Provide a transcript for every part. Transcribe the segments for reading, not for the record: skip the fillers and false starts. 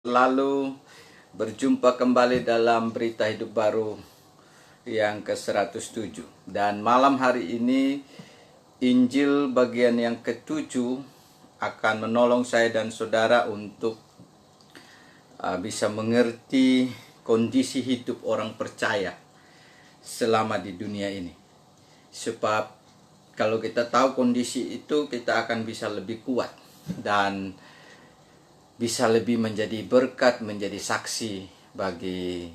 Lalu berjumpa kembali dalam berita hidup baru yang ke-107. Dan malam hari ini Injil bagian yang ke-7 akan menolong saya dan saudara untuk bisa mengerti kondisi hidup orang percaya selama di dunia ini. Sebab kalau kita tahu kondisi itu, kita akan bisa lebih kuat dan bisa lebih menjadi berkat, menjadi saksi bagi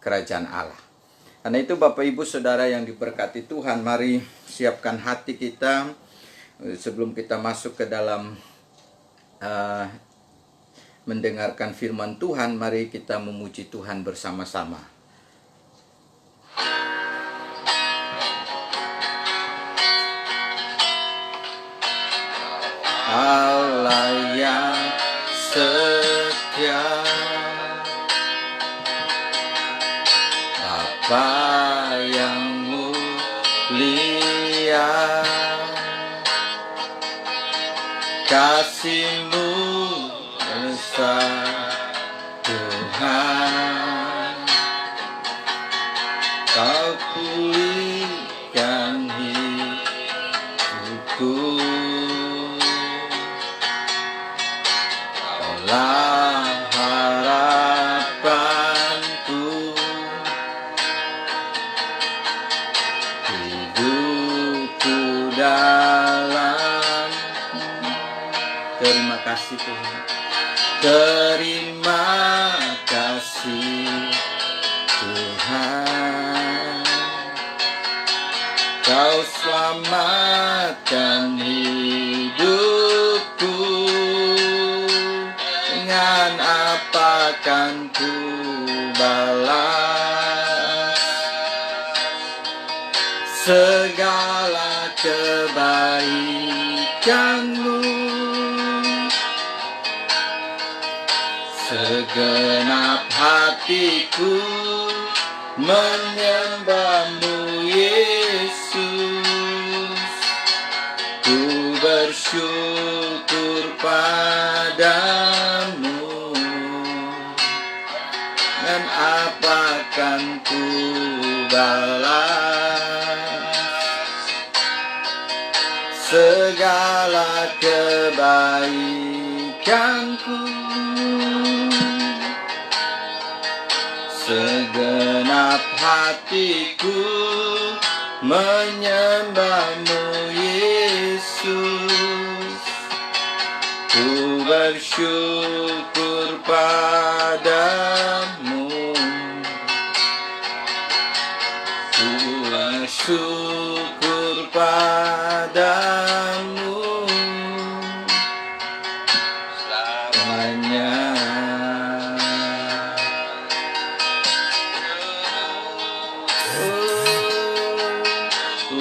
kerajaan Allah. Karena itu Bapak Ibu Saudara yang diberkati Tuhan, mari siapkan hati kita sebelum kita masuk ke dalam mendengarkan firman Tuhan. Mari kita memuji Tuhan bersama-sama. Allah yang setia, Bapa yang mulia, kasih-Mu besar Tuhan, Kau pulihkan hidupku. Kaulah harapanku, hidupku dalam. Terima kasih Tuhan. Terima kasih Tuhan, Kau selamatkan hidupku. Dengan apa kan ku balas segala kebaikan-Mu? Segenap hatiku menyembah-Mu Yesus, ku bersyukur padamu. Dan apakan ku balas segala kebaikan-Ku? Segenap hatiku menyembah-Mu Yesus, ku bersyukur padamu. Ku bersyukur padamu selamanya.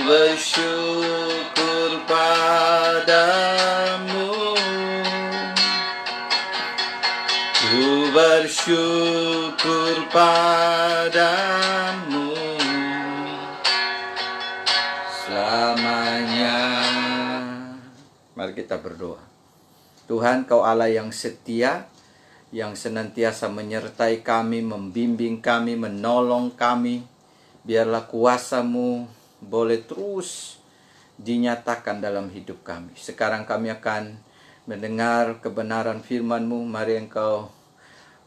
Bersyukur padamu, ku bersyukur padamu selamanya. Mari kita berdoa. Tuhan, Kau Allah yang setia, yang senantiasa menyertai kami, membimbing kami, menolong kami. Biarlah kuasa-Mu boleh terus dinyatakan dalam hidup kami. Sekarang kami akan mendengar kebenaran firman-Mu. Mari Engkau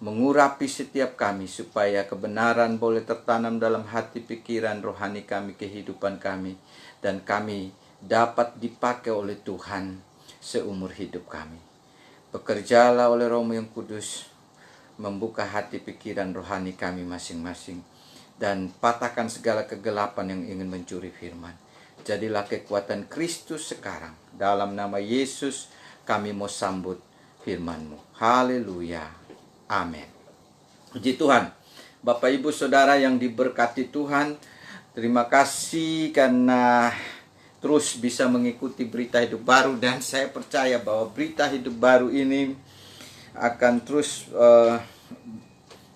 mengurapi setiap kami supaya kebenaran boleh tertanam dalam hati, pikiran, rohani kami, kehidupan kami, dan kami dapat dipakai oleh Tuhan seumur hidup kami. Bekerjalah oleh Roh-Mu yang kudus, membuka hati, pikiran, rohani kami masing-masing, dan patahkan segala kegelapan yang ingin mencuri firman. Jadilah kekuatan Kristus sekarang. Dalam nama Yesus kami mau sambut firman-Mu. Haleluya. Amin. Puji Tuhan. Bapak Ibu Saudara yang diberkati Tuhan, terima kasih karena terus bisa mengikuti berita hidup baru. Dan saya percaya bahwa berita hidup baru ini akan terus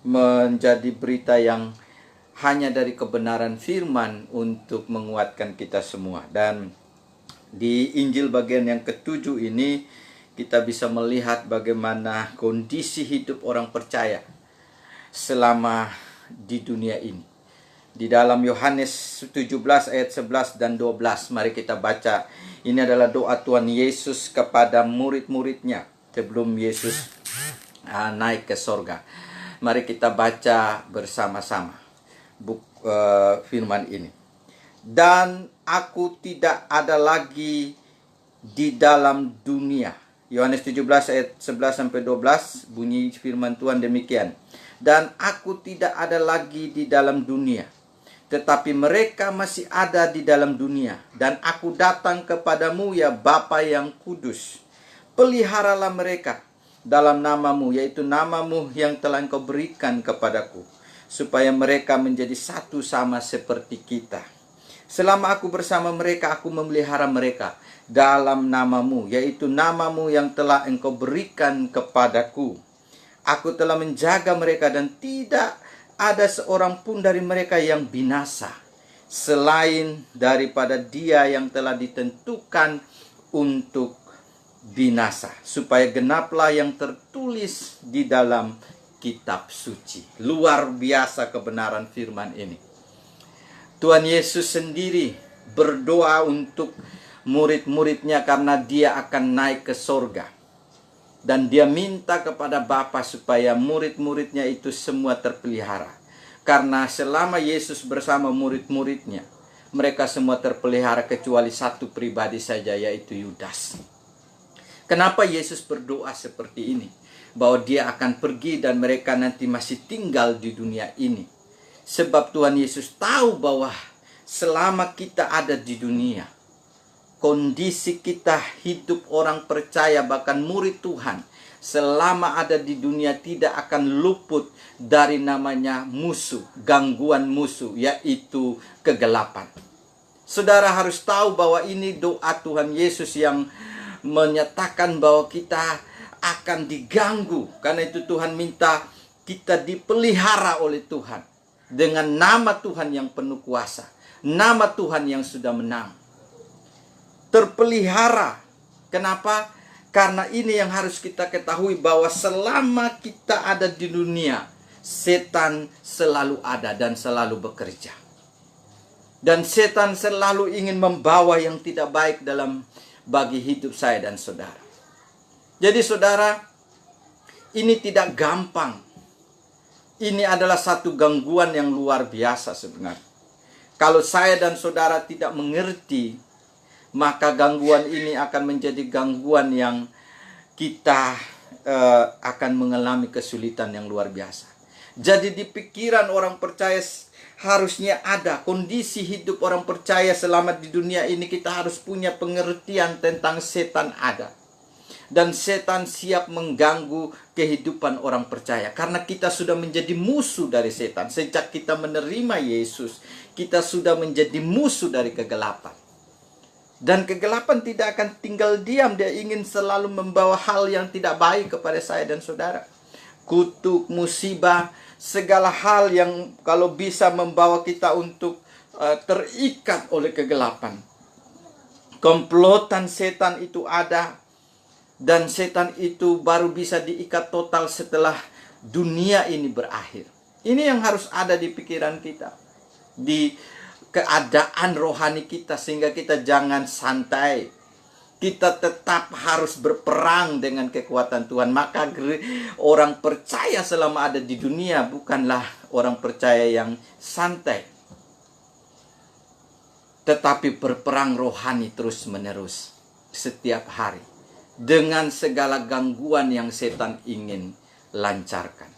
menjadi berita yang hanya dari kebenaran firman untuk menguatkan kita semua. Dan di Injil bagian yang ke-7 ini kita bisa melihat bagaimana kondisi hidup orang percaya selama di dunia ini. Di dalam Yohanes 17 ayat 11 dan 12, mari kita baca. Ini adalah doa Tuhan Yesus kepada murid-muridnya sebelum Yesus naik ke sorga. Mari kita baca bersama-sama firman ini. Dan aku tidak ada lagi di dalam dunia. Yohanes 17 ayat 11 sampai 12 bunyi firman Tuhan demikian. Dan aku tidak ada lagi di dalam dunia, tetapi mereka masih ada di dalam dunia. Dan aku datang kepadamu ya Bapa yang kudus. Peliharalah mereka dalam namamu, yaitu namamu yang telah engkau berikan kepadaku, supaya mereka menjadi satu sama seperti kita. Selama aku bersama mereka, aku memelihara mereka dalam namamu, yaitu namamu yang telah engkau berikan kepadaku. Aku telah menjaga mereka dan tidak ada seorang pun dari mereka yang binasa, selain daripada dia yang telah ditentukan untuk binasa, supaya genaplah yang tertulis di dalam kitab suci. Luar biasa kebenaran firman ini. Tuhan Yesus sendiri berdoa untuk murid-muridnya karena dia akan naik ke sorga. Dan dia minta kepada Bapa supaya murid-muridnya itu semua terpelihara. Karena selama Yesus bersama murid-muridnya, mereka semua terpelihara kecuali satu pribadi saja, yaitu Yudas. Kenapa Yesus berdoa seperti ini? Bahwa dia akan pergi dan mereka nanti masih tinggal di dunia ini. Sebab Tuhan Yesus tahu bahwa selama kita ada di dunia, kondisi kita hidup orang percaya, bahkan murid Tuhan, selama ada di dunia tidak akan luput dari namanya musuh, gangguan musuh, yaitu kegelapan. Saudara harus tahu bahwa ini doa Tuhan Yesus yang menyatakan bahwa kita akan diganggu. Karena itu Tuhan minta kita dipelihara oleh Tuhan dengan nama Tuhan yang penuh kuasa, nama Tuhan yang sudah menang. Terpelihara. Kenapa? Karena ini yang harus kita ketahui, bahwa selama kita ada di dunia, setan selalu ada dan selalu bekerja. Dan setan selalu ingin membawa yang tidak baik bagi hidup saya dan saudara. Jadi saudara, ini tidak gampang. Ini adalah satu gangguan yang luar biasa sebenarnya. Kalau saya dan saudara tidak mengerti, maka gangguan ini akan menjadi gangguan yang kita akan mengalami kesulitan yang luar biasa. Jadi di pikiran orang percaya harusnya ada kondisi hidup orang percaya selama di dunia ini, kita harus punya pengertian tentang setan ada. Dan setan siap mengganggu kehidupan orang percaya. Karena kita sudah menjadi musuh dari setan. Sejak kita menerima Yesus, kita sudah menjadi musuh dari kegelapan. Dan kegelapan tidak akan tinggal diam. Dia ingin selalu membawa hal yang tidak baik kepada saya dan saudara. Kutuk, musibah, segala hal yang kalau bisa membawa kita untuk terikat oleh kegelapan. Komplotan setan itu ada. Dan setan itu baru bisa diikat total setelah dunia ini berakhir. Ini yang harus ada di pikiran kita, di keadaan rohani kita, sehingga kita jangan santai. Kita tetap harus berperang dengan kekuatan Tuhan. Maka orang percaya selama ada di dunia bukanlah orang percaya yang santai, tetapi berperang rohani terus menerus setiap hari, dengan segala gangguan yang setan ingin lancarkan.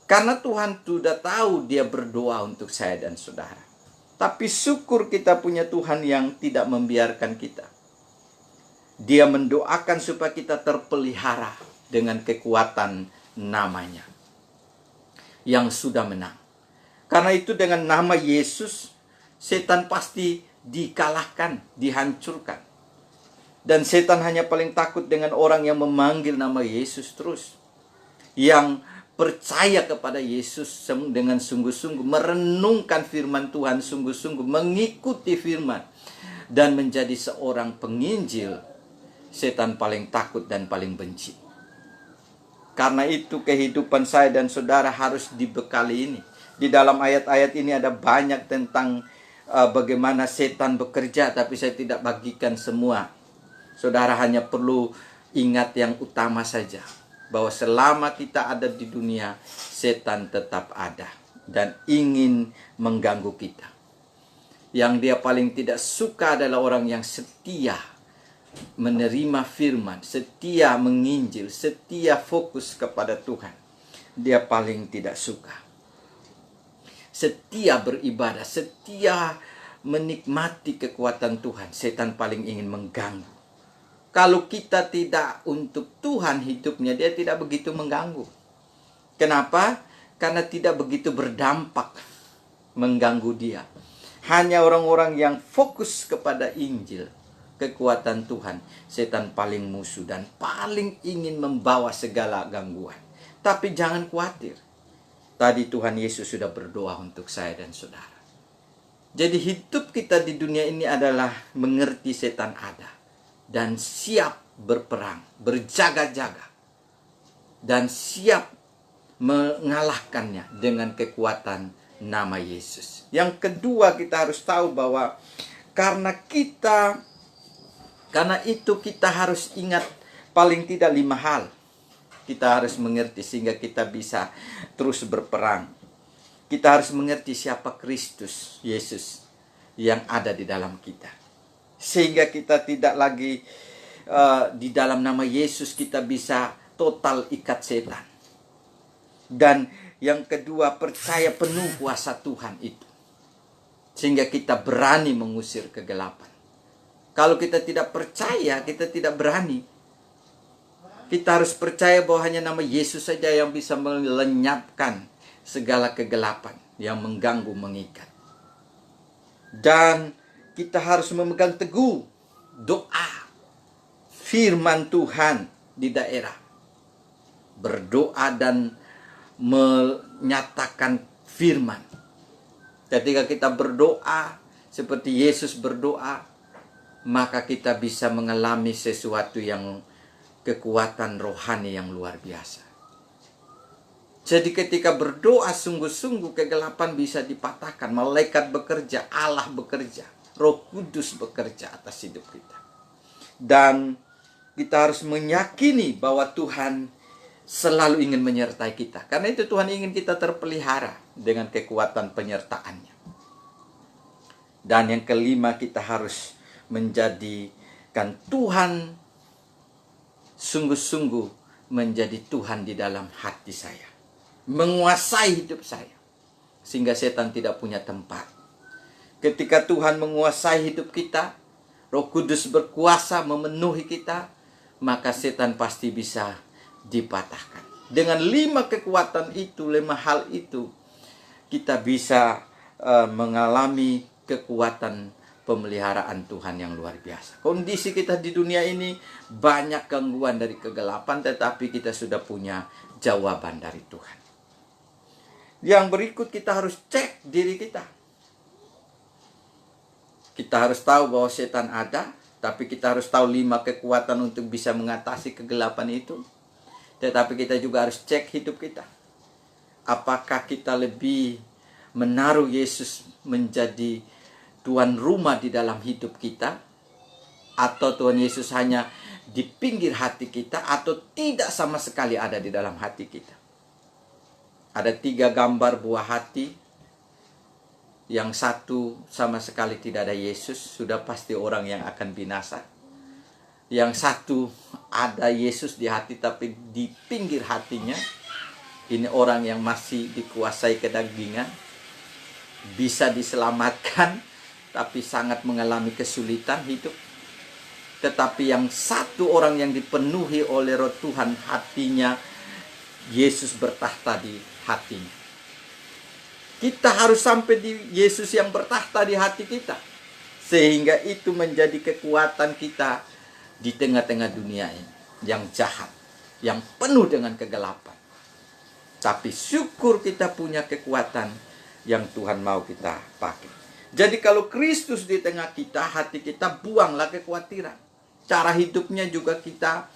Karena Tuhan sudah tahu, dia berdoa untuk saya dan saudara. Tapi syukur kita punya Tuhan yang tidak membiarkan kita. Dia mendoakan supaya kita terpelihara dengan kekuatan namanya yang sudah menang. Karena itu dengan nama Yesus, setan pasti dikalahkan, dihancurkan. Dan setan hanya paling takut dengan orang yang memanggil nama Yesus terus. Yang percaya kepada Yesus dengan sungguh-sungguh, merenungkan firman Tuhan sungguh-sungguh, mengikuti firman, dan menjadi seorang penginjil setan paling takut dan paling benci. Karena itu kehidupan saya dan saudara harus dibekali ini. Di dalam ayat-ayat ini ada banyak tentang bagaimana setan bekerja, tapi saya tidak bagikan semua. Saudara hanya perlu ingat yang utama saja, bahwa selama kita ada di dunia, setan tetap ada dan ingin mengganggu kita. Yang dia paling tidak suka adalah orang yang setia menerima firman, setia menginjil, setia fokus kepada Tuhan. Dia paling tidak suka. Setia beribadah, setia menikmati kekuatan Tuhan. Setan paling ingin mengganggu. Kalau kita tidak untuk Tuhan hidupnya, dia tidak begitu mengganggu. Kenapa? Karena tidak begitu berdampak mengganggu dia. Hanya orang-orang yang fokus kepada Injil, kekuatan Tuhan, setan paling musuh dan paling ingin membawa segala gangguan. Tapi jangan khawatir. Tadi Tuhan Yesus sudah berdoa untuk saya dan saudara. Jadi hidup kita di dunia ini adalah mengerti setan ada dan siap berperang, berjaga-jaga, dan siap mengalahkannya dengan kekuatan nama Yesus. Yang kedua, kita harus tahu bahwa karena itu kita harus ingat paling tidak 5 hal. Kita harus mengerti sehingga kita bisa terus berperang. Kita harus mengerti siapa Kristus Yesus yang ada di dalam kita. Sehingga kita tidak lagi di dalam nama Yesus kita bisa total ikat setan. Dan yang kedua, percaya penuh kuasa Tuhan itu. Sehingga kita berani mengusir kegelapan. Kalau kita tidak percaya, kita tidak berani. Kita harus percaya bahwa hanya nama Yesus saja yang bisa melenyapkan segala kegelapan yang mengganggu, mengikat. Dan kita harus memegang teguh doa firman Tuhan di daerah. Berdoa dan menyatakan firman. Ketika kita berdoa seperti Yesus berdoa, maka kita bisa mengalami sesuatu yang kekuatan rohani yang luar biasa. Jadi ketika berdoa sungguh-sungguh, kegelapan bisa dipatahkan. Malaikat bekerja, Allah bekerja, Roh Kudus bekerja atas hidup kita. Dan kita harus meyakini bahwa Tuhan selalu ingin menyertai kita. Karena itu Tuhan ingin kita terpelihara dengan kekuatan penyertaannya. Dan yang kelima, kita harus menjadikan Tuhan sungguh-sungguh menjadi Tuhan di dalam hati saya. Menguasai hidup saya. Sehingga setan tidak punya tempat. Ketika Tuhan menguasai hidup kita, Roh Kudus berkuasa memenuhi kita, maka setan pasti bisa dipatahkan. Dengan 5 kekuatan itu, 5 hal itu, kita bisa mengalami kekuatan pemeliharaan Tuhan yang luar biasa. Kondisi kita di dunia ini banyak gangguan dari kegelapan, tetapi kita sudah punya jawaban dari Tuhan. Yang berikut, kita harus cek diri kita. Kita harus tahu bahwa setan ada, tapi kita harus tahu 5 kekuatan untuk bisa mengatasi kegelapan itu. Tetapi kita juga harus cek hidup kita. Apakah kita lebih menaruh Yesus menjadi Tuan rumah di dalam hidup kita, atau Tuhan Yesus hanya di pinggir hati kita, atau tidak sama sekali ada di dalam hati kita. Ada 3 gambar buah hati. Yang satu sama sekali tidak ada Yesus, sudah pasti orang yang akan binasa. Yang satu ada Yesus di hati, tapi di pinggir hatinya, ini orang yang masih dikuasai kedagingan, bisa diselamatkan, tapi sangat mengalami kesulitan hidup. Tetapi yang satu orang yang dipenuhi oleh Roh Tuhan, hatinya Yesus bertahta di hatinya. Kita harus sampai di Yesus yang bertahta di hati kita, sehingga itu menjadi kekuatan kita di tengah-tengah dunia ini yang jahat, yang penuh dengan kegelapan. Tapi syukur kita punya kekuatan yang Tuhan mau kita pakai. Jadi kalau Kristus di tengah kita, hati kita, buanglah kekhawatiran. Cara hidupnya juga kita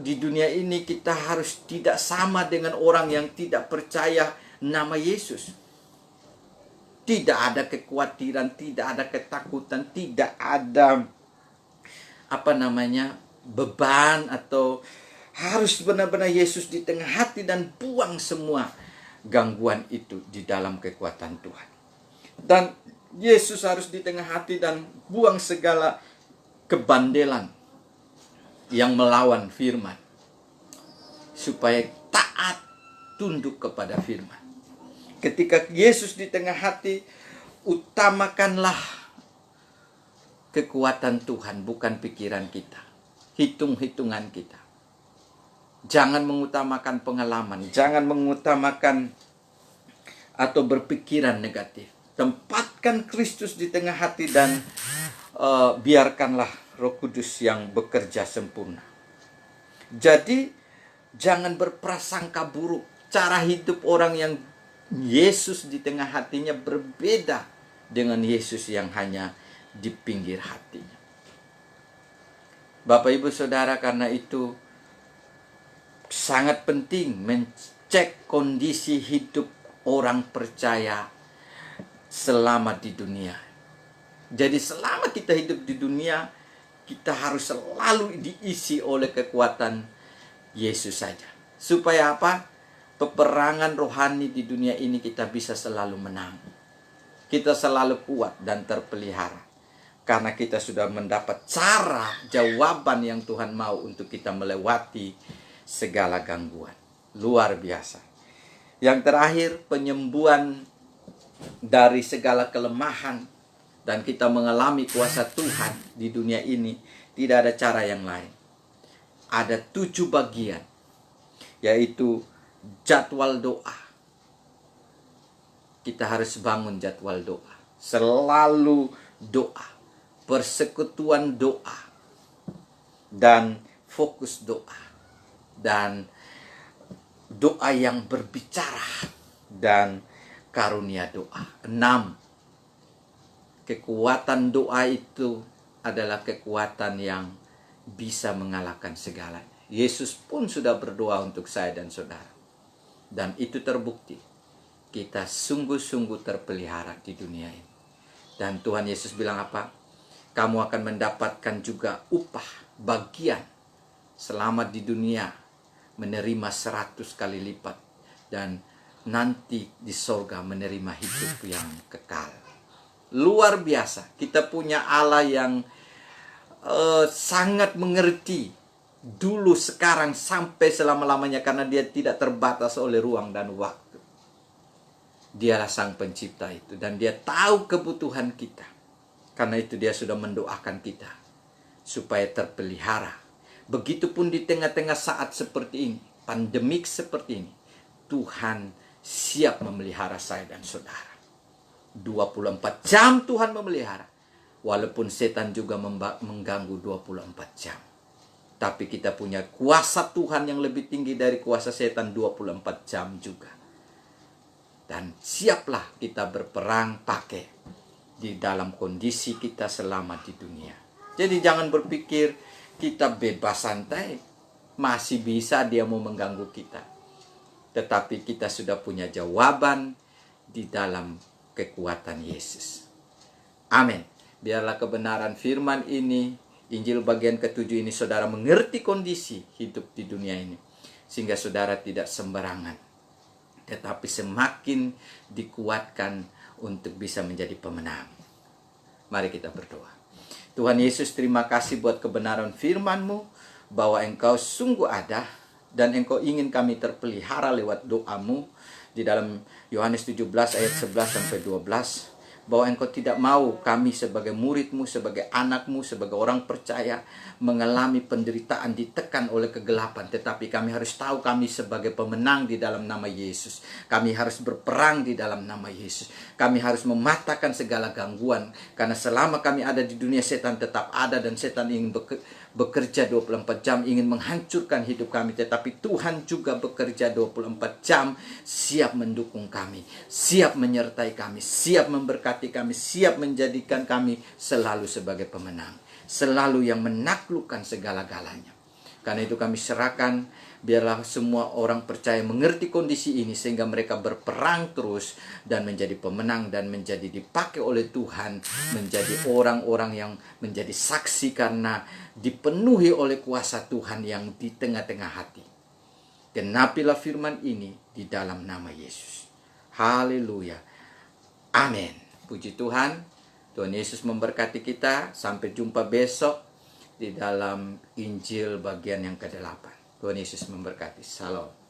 di dunia ini kita harus tidak sama dengan orang yang tidak percaya nama Yesus. Tidak ada kekhawatiran, tidak ada ketakutan, tidak ada beban, atau harus benar-benar Yesus di tengah hati dan buang semua gangguan itu di dalam kekuatan Tuhan. Dan Yesus harus di tengah hati dan buang segala kebandelan yang melawan firman, supaya taat tunduk kepada firman. Ketika Yesus di tengah hati, utamakanlah kekuatan Tuhan, bukan pikiran kita, hitung-hitungan kita. Jangan mengutamakan pengalaman, jangan mengutamakan atau berpikiran negatif. Tempatkan Kristus di tengah hati dan biarkanlah Roh Kudus yang bekerja sempurna. Jadi jangan berprasangka buruk. Cara hidup orang yang Yesus di tengah hatinya berbeda dengan Yesus yang hanya di pinggir hatinya. Bapak Ibu Saudara, karena itu sangat penting mencek kondisi hidup orang percaya selama di dunia. Jadi selama kita hidup di dunia, kita harus selalu diisi oleh kekuatan Yesus saja. Supaya apa? Peperangan rohani di dunia ini kita bisa selalu menang. Kita selalu kuat dan terpelihara. Karena kita sudah mendapat cara, jawaban yang Tuhan mau untuk kita melewati segala gangguan. Luar biasa. Yang terakhir, penyembuhan dari segala kelemahan. Dan kita mengalami kuasa Tuhan di dunia ini. Tidak ada cara yang lain. Ada 7 bagian. Yaitu jadwal doa. Kita harus bangun jadwal doa. Selalu doa. Persekutuan doa. Dan fokus doa. Dan doa yang berbicara. Dan karunia doa. 6. Kekuatan doa itu adalah kekuatan yang bisa mengalahkan segalanya. Yesus pun sudah berdoa untuk saya dan saudara. Dan itu terbukti. Kita sungguh-sungguh terpelihara di dunia ini. Dan Tuhan Yesus bilang apa? Kamu akan mendapatkan juga upah, bagian selama di dunia, menerima 100 kali lipat. Dan nanti di sorga menerima hidup yang kekal. Luar biasa. Kita punya Allah yang sangat mengerti. Dulu, sekarang, sampai selama-lamanya. Karena dia tidak terbatas oleh ruang dan waktu. Dialah sang pencipta itu. Dan dia tahu kebutuhan kita. Karena itu dia sudah mendoakan kita. Supaya terpelihara. Begitupun di tengah-tengah saat seperti ini. Pandemik seperti ini. Tuhan siap memelihara saya dan saudara. 24 jam Tuhan memelihara. Walaupun setan juga mengganggu 24 jam. Tapi kita punya kuasa Tuhan yang lebih tinggi dari kuasa setan 24 jam juga. Dan siaplah kita berperang pakai di dalam kondisi kita selama di dunia. Jadi jangan berpikir kita bebas santai. Masih bisa dia mau mengganggu kita. Tetapi kita sudah punya jawaban di dalam kekuatan Yesus. Amin. Biarlah kebenaran firman ini, Injil bagian ke-7 ini, saudara mengerti kondisi hidup di dunia ini. Sehingga saudara tidak sembarangan. Tetapi semakin dikuatkan untuk bisa menjadi pemenang. Mari kita berdoa. Tuhan Yesus, terima kasih buat kebenaran firman-Mu. Bahwa Engkau sungguh ada. Dan Engkau ingin kami terpelihara lewat doa-Mu. Di dalam Yohanes 17 ayat 11 sampai 12. Bahwa Engkau tidak mau kami sebagai murid-Mu, sebagai anak-Mu, sebagai orang percaya mengalami penderitaan, ditekan oleh kegelapan. Tetapi kami harus tahu kami sebagai pemenang di dalam nama Yesus. Kami harus berperang di dalam nama Yesus. Kami harus mematahkan segala gangguan. Karena selama kami ada di dunia, setan tetap ada. Dan setan ingin bekerja 24 jam, ingin menghancurkan hidup kami. Tetapi Tuhan juga bekerja 24 jam, siap mendukung kami, siap menyertai kami, siap memberkati kami, siap menjadikan kami selalu sebagai pemenang. selalu yang menaklukkan segala-galanya. Karena itu kami serahkan, biarlah semua orang percaya mengerti kondisi ini sehingga mereka berperang terus dan menjadi pemenang dan menjadi dipakai oleh Tuhan, menjadi orang-orang yang menjadi saksi karena dipenuhi oleh kuasa Tuhan yang di tengah-tengah hati. Genapilah firman ini di dalam nama Yesus. Haleluya. Amin. Puji Tuhan. Tuhan Yesus memberkati kita. Sampai jumpa besok di dalam Injil bagian yang ke-8. Tuhan Yesus memberkati. Salam.